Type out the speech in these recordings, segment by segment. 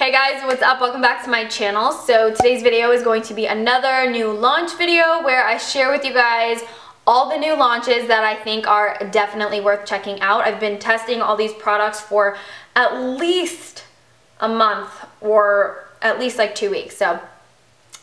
Hey guys, what's up? Welcome back to my channel. So today's video is going to be another new launch video where I share with you guys all the new launches that I think are definitely worth checking out. I've been testing all these products for at least a month or at least like 2 weeks. So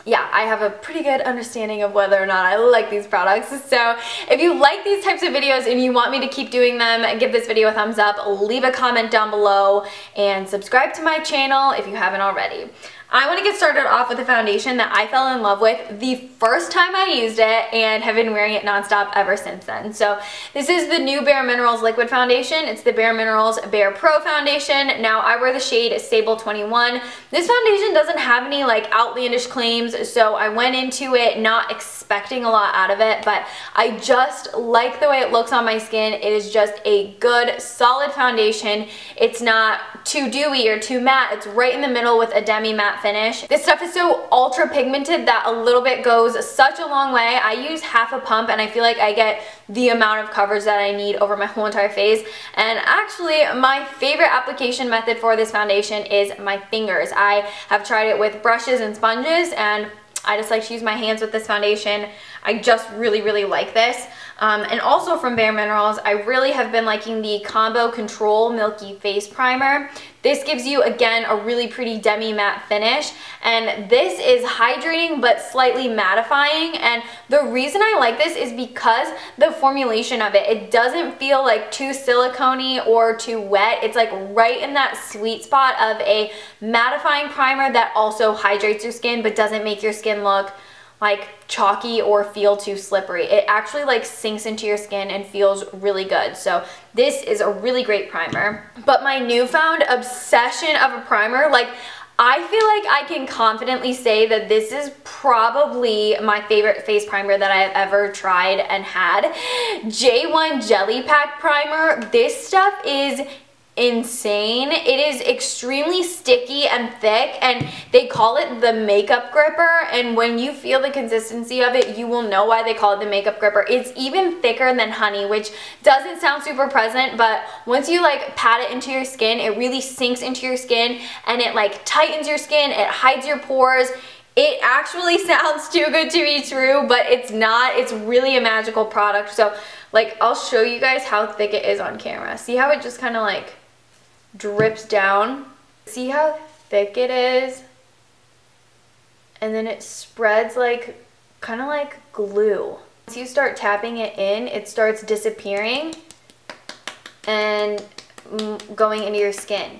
yeah, I have a pretty good understanding of whether or not I like these products. So if you like these types of videos and you want me to keep doing them, give this video a thumbs up, leave a comment down below, and subscribe to my channel if you haven't already. I want to get started off with a foundation that I fell in love with the first time I used it and have been wearing it nonstop ever since then. So this is the new Bare Minerals liquid foundation. It's the Bare Minerals Bare Pro foundation. Now I wear the shade Sable 21. This foundation doesn't have any like outlandish claims, so I went into it not expecting a lot out of it, but I just like the way it looks on my skin. It is just a good solid foundation. It's not too dewy or too matte. It's right in the middle with a demi matte finish. This stuff is so ultra pigmented that a little bit goes such a long way. I use half a pump and I feel like I get the amount of coverage that I need over my whole entire face. And actually my favorite application method for this foundation is my fingers. I have tried it with brushes and sponges, and I just like to use my hands with this foundation. I just really like this. And also from Bare Minerals, I really have been liking the Combo Control Milky Face Primer. This gives you, again, a really pretty demi matte finish, and this is hydrating but slightly mattifying. And the reason I like this is because the formulation of it, it doesn't feel like too silicone-y or too wet. It's like right in that sweet spot of a mattifying primer that also hydrates your skin but doesn't make your skin look like chalky or feel too slippery. It actually like sinks into your skin and feels really good. So this is a really great primer. But my newfound obsession of a primer, like I feel like I can confidently say that this is probably my favorite face primer that I have ever tried and had. j.one Jelly Pack Primer. This stuff is insane. It is extremely sticky and thick, and they call it the makeup gripper, and when you feel the consistency of it, you will know why they call it the makeup gripper. It's even thicker than honey, which doesn't sound super present, but once you like pat it into your skin, it really sinks into your skin and it like tightens your skin, it hides your pores. It actually sounds too good to be true, but it's not. It's really a magical product. So like I'll show you guys how thick it is on camera. See how it just kind of like drips down? See how thick it is? And then it spreads like kind of like glue. Once you start tapping it in, it starts disappearing and going into your skin.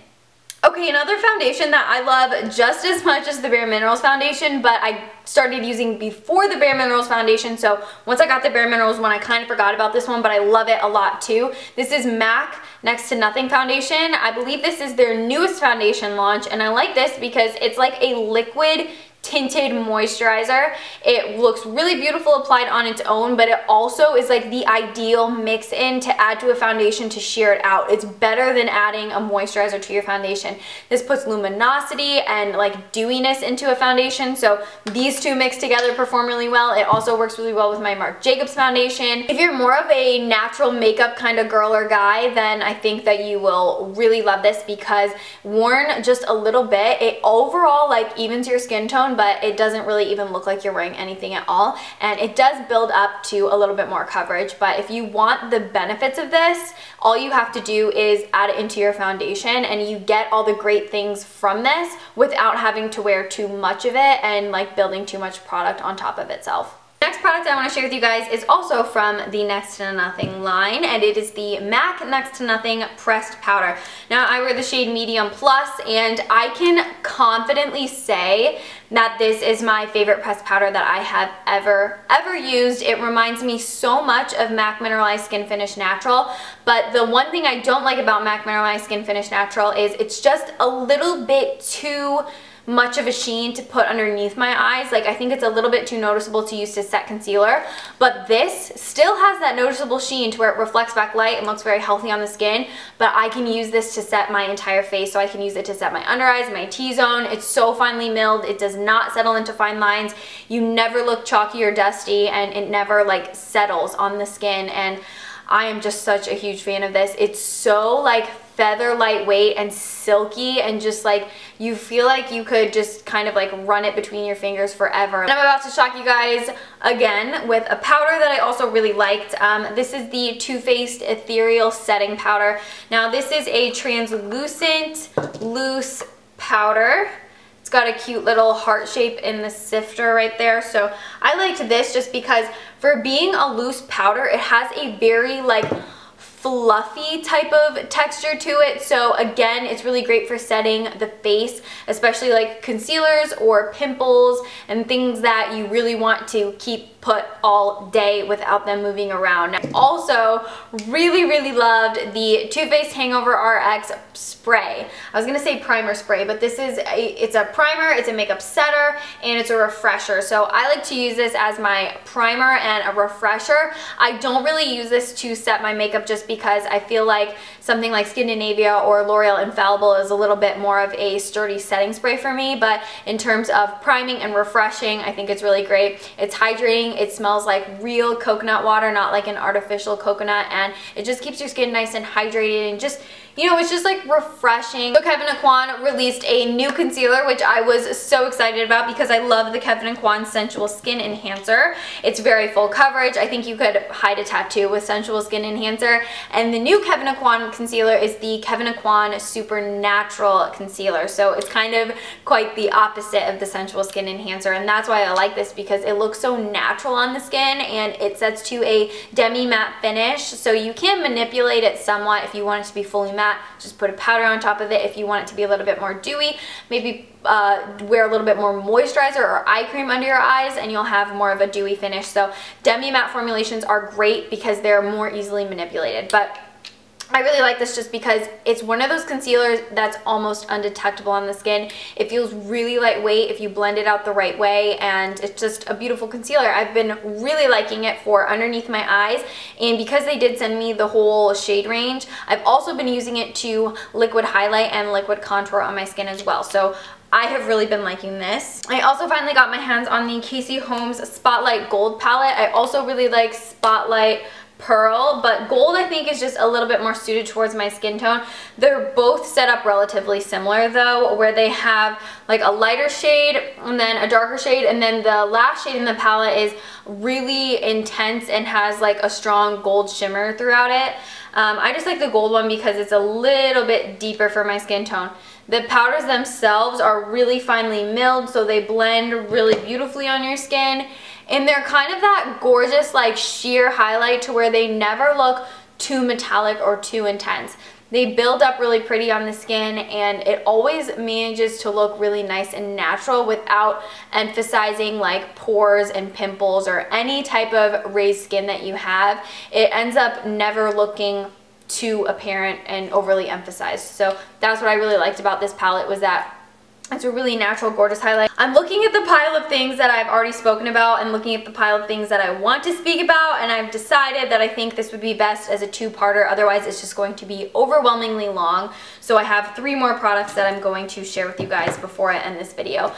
Okay, another foundation that I love just as much as the Bare Minerals foundation, but I started using before the Bare Minerals foundation, so once I got the Bare Minerals one, I kind of forgot about this one, but I love it a lot too. This is MAC Next to Nothing foundation. I believe this is their newest foundation launch, and I like this because it's like a liquid tinted moisturizer. It looks really beautiful applied on its own, but it also is like the ideal mix in to add to a foundation to sheer it out. It's better than adding a moisturizer to your foundation. This puts luminosity and like dewiness into a foundation, so these two mixed together perform really well. It also works really well with my Marc Jacobs foundation. If you're more of a natural makeup kind of girl or guy, then I think that you will really love this because worn just a little bit, it overall like evens your skin tone, but it doesn't really even look like you're wearing anything at all, and it does build up to a little bit more coverage. But if you want the benefits of this, all you have to do is add it into your foundation and you get all the great things from this without having to wear too much of it and like building too much product on top of itself. Next product I want to share with you guys is also from the Next to Nothing line, and it is the MAC Next to Nothing Pressed Powder. Now I wear the shade Medium Plus, and I can confidently say that this is my favorite pressed powder that I have ever used. It reminds me so much of MAC Mineralized Skin Finish Natural, but the one thing I don't like about MAC Mineralized Skin Finish Natural is it's just a little bit too much of a sheen to put underneath my eyes. Like I think it's a little bit too noticeable to use to set concealer, but this still has that noticeable sheen to where it reflects back light and looks very healthy on the skin, but I can use this to set my entire face. So I can use it to set my under eyes, my T-zone. It's so finely milled. It does not settle into fine lines. You never look chalky or dusty, and it never like settles on the skin, and I am just such a huge fan of this. It's so like feather lightweight and silky, and just like you feel like you could just kind of like run it between your fingers forever. And I'm about to shock you guys again with a powder that I also really liked. This is the Too Faced Ethereal Setting Powder. Now this is a translucent loose powder. It's got a cute little heart shape in the sifter right there. So I liked this just because for being a loose powder, it has a very like fluffy type of texture to it. So again, it's really great for setting the face, especially like concealers or pimples and things that you really want to keep put all day without them moving around. Also, really loved the Too Faced Hangover RX spray. I was gonna say primer spray, but this is it's a primer, it's a makeup setter, and it's a refresher. So I like to use this as my primer and a refresher. I don't really use this to set my makeup just because I feel like something like Scandinavia or L'Oreal Infallible is a little bit more of a sturdy setting spray for me, but in terms of priming and refreshing, I think it's really great. It's hydrating, it smells like real coconut water, not like an artificial coconut, and it just keeps your skin nice and hydrated and just, you know, it's just like refreshing. So Kevyn Aucoin released a new concealer, which I was so excited about because I love the Kevyn Aucoin Sensual Skin Enhancer. It's very full coverage. I think you could hide a tattoo with Sensual Skin Enhancer. And the new Kevyn Aucoin concealer is the Kevyn Aucoin Supernatural Concealer. So it's kind of quite the opposite of the Sensual Skin Enhancer, and that's why I like this because it looks so natural on the skin and it sets to a demi-matte finish. So you can manipulate it somewhat if you want it to be fully matte. Just put a powder on top of it. If you want it to be a little bit more dewy, maybe wear a little bit more moisturizer or eye cream under your eyes and you'll have more of a dewy finish. So demi-matte formulations are great because they're more easily manipulated. But I really like this just because it's one of those concealers that's almost undetectable on the skin. It feels really lightweight if you blend it out the right way, and it's just a beautiful concealer. I've been really liking it for underneath my eyes, and because they did send me the whole shade range, I've also been using it to liquid highlight and liquid contour on my skin as well. So I have really been liking this. I also finally got my hands on the Casey Holmes Spotlight Gold palette. I also really like Spotlight Pearl, but gold I think is just a little bit more suited towards my skin tone. They're both set up relatively similar though, where they have like a lighter shade and then a darker shade, and then the last shade in the palette is really intense and has like a strong gold shimmer throughout it. I just like the gold one because it's a little bit deeper for my skin tone. The powders themselves are really finely milled, so they blend really beautifully on your skin. And they're kind of that gorgeous like sheer highlight to where they never look too metallic or too intense. They build up really pretty on the skin, and it always manages to look really nice and natural without emphasizing like pores and pimples or any type of raised skin that you have. It ends up never looking too apparent and overly emphasized. So that's what I really liked about this palette, was that it's a really natural, gorgeous highlight. I'm looking at the pile of things that I've already spoken about and looking at the pile of things that I want to speak about, and I've decided that I think this would be best as a two-parter. Otherwise, it's just going to be overwhelmingly long. So I have 3 more products that I'm going to share with you guys before I end this video.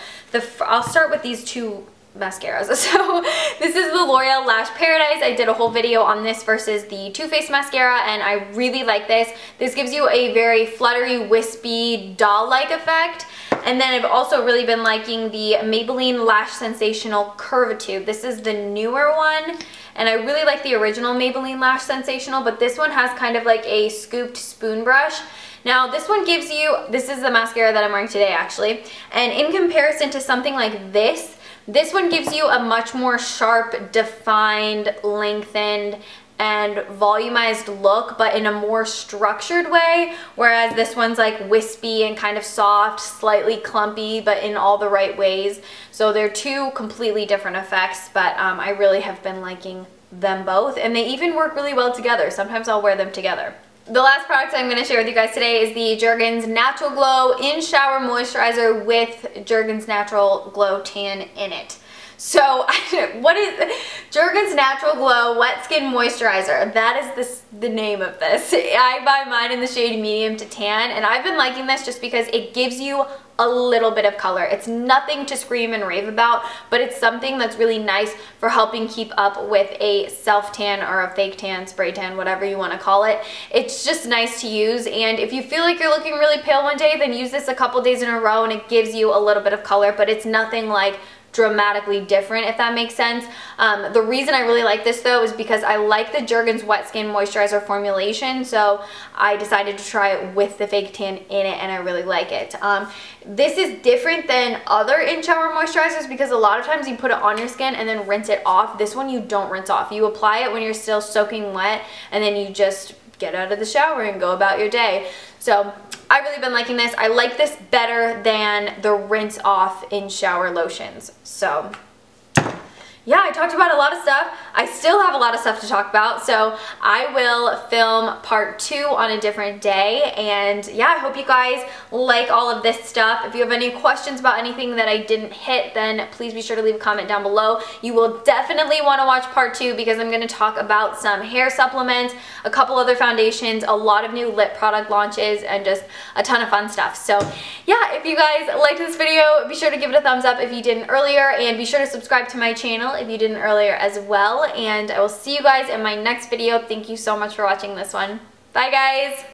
I'll start with these 2 mascaras. So this is the L'Oreal Lash Paradise. I did a whole video on this versus the Too Faced mascara, and I really like this. This gives you a very fluttery, wispy, doll-like effect. And then I've also really been liking the Maybelline Lash Sensational Curvatube. This is the newer one, and I really like the original Maybelline Lash Sensational, but this one has kind of like a scooped spoon brush. Now this one gives you, this is the mascara that I'm wearing today actually, and in comparison to something like this one gives you a much more sharp, defined, lengthened, and volumized look, but in a more structured way, whereas this one's like wispy and kind of soft, slightly clumpy, but in all the right ways. So they're 2 completely different effects, but I really have been liking them both, and they even work really well together. Sometimes I'll wear them together. The last product I'm going to share with you guys today is the Jergens Natural Glow In Shower Moisturizer with Jergens Natural Glow Tan in it. So what is Jergens Natural Glow Wet Skin Moisturizer? That is the name of this. I buy mine in the shade medium to tan, and I've been liking this just because it gives you a little bit of color. It's nothing to scream and rave about, but it's something that's really nice for helping keep up with a self tan or a fake tan, spray tan, whatever you want to call it. It's just nice to use, and if you feel like you're looking really pale one day, then use this a couple days in a row and it gives you a little bit of color, but it's nothing like dramatically different, if that makes sense. The reason I really like this though is because I like the Jergens Wet Skin Moisturizer formulation, so I decided to try it with the fake tan in it, and I really like it. This is different than other in-shower moisturizers because a lot of times you put it on your skin and then rinse it off. This one you don't rinse off. You apply it when you're still soaking wet, and then you just get out of the shower and go about your day. So I've really been liking this. I like this better than the rinse off in shower lotions. So yeah, I talked about a lot of stuff. I still have a lot of stuff to talk about, so I will film part 2 on a different day. And yeah, I hope you guys like all of this stuff. If you have any questions about anything that I didn't hit, then please be sure to leave a comment down below. You will definitely want to watch part 2 because I'm going to talk about some hair supplements, a couple other foundations, a lot of new lip product launches, and just a ton of fun stuff. So yeah, if you guys liked this video, be sure to give it a thumbs up if you didn't earlier, and be sure to subscribe to my channel if you didn't earlier as well. And I will see you guys in my next video. Thank you so much for watching this one. Bye guys!